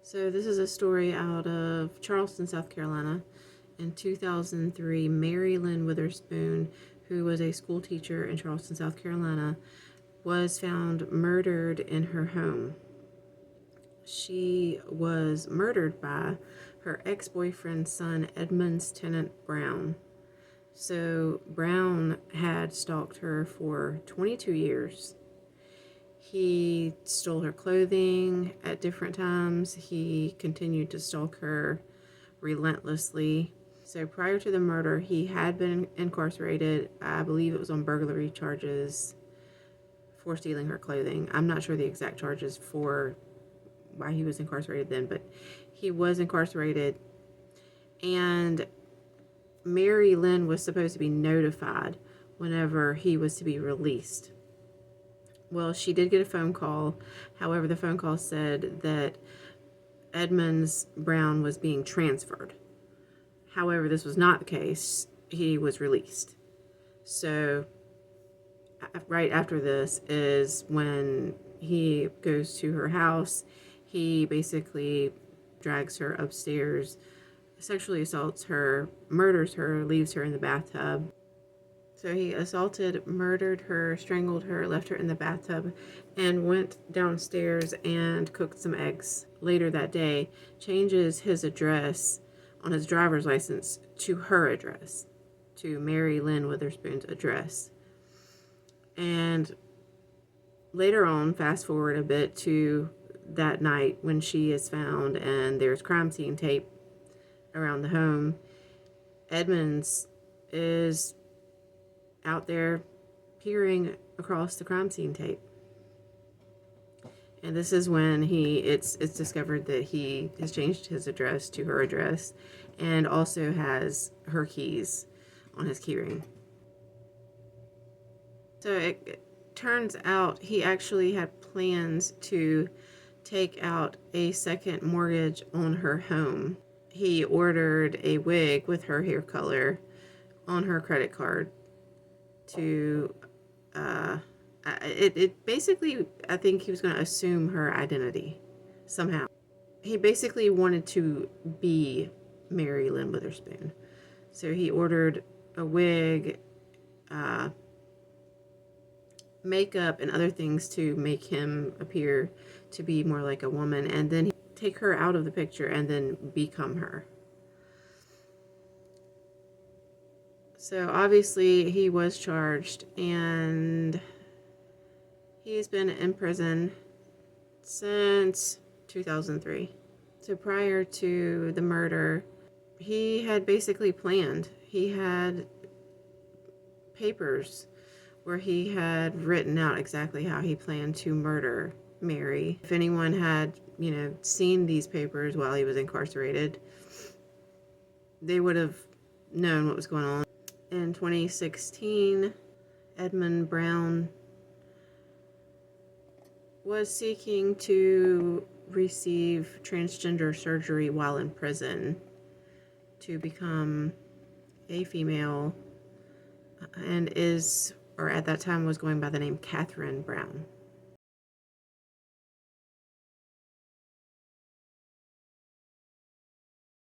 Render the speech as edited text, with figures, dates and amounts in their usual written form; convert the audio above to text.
So this is a story out of Charleston, South Carolina. In 2003, Mary Lynn Witherspoon, who was a school teacher in Charleston, South Carolina, was found murdered in her home. She was murdered by her ex-boyfriend's son, Edmund's tenant Brown. So Brown had stalked her for 22 years. He stole her clothing at different times. He continued to stalk her relentlessly. So prior to the murder, he had been incarcerated. I believe it was on burglary charges for stealing her clothing. I'm not sure the exact charges for why he was incarcerated then, but he was incarcerated. And Mary Lynn was supposed to be notified whenever he was to be released. Well, she did get a phone call. However, the phone call said that Edmund's Brown was being transferred. However, this was not the case. He was released. So, right after this is when he goes to her house. He basically drags her upstairs, sexually assaults her, murders her, leaves her in the bathtub. So he assaulted, murdered her, strangled her, left her in the bathtub, and went downstairs and cooked some eggs. Later that day, changes his address on his driver's license to her address, to Mary Lynn Witherspoon's address. And later on, fast forward a bit to that night when she is found and there's crime scene tape around the home. Edmonds is out there peering across the crime scene tape. And this is when it's discovered that he has changed his address to her address and also has her keys on his keyring. So it turns out he actually had plans to take out a second mortgage on her home. He ordered a wig with her hair color on her credit card to it basically, I think he was going to assume her identity somehow. He basically wanted to be Mary Lynn Witherspoon. So he ordered a wig, makeup, and other things to make him appear to be more like a woman, and then he'd take her out of the picture and then become her. So obviously he was charged, and he's been in prison since 2003. So prior to the murder, he had basically planned. He had papers where he had written out exactly how he planned to murder Mary. If anyone had, seen these papers while he was incarcerated, they would have known what was going on. In 2016, Edmund Brown was seeking to receive transgender surgery while in prison to become a female, and at that time was going by the name Catherine Brown.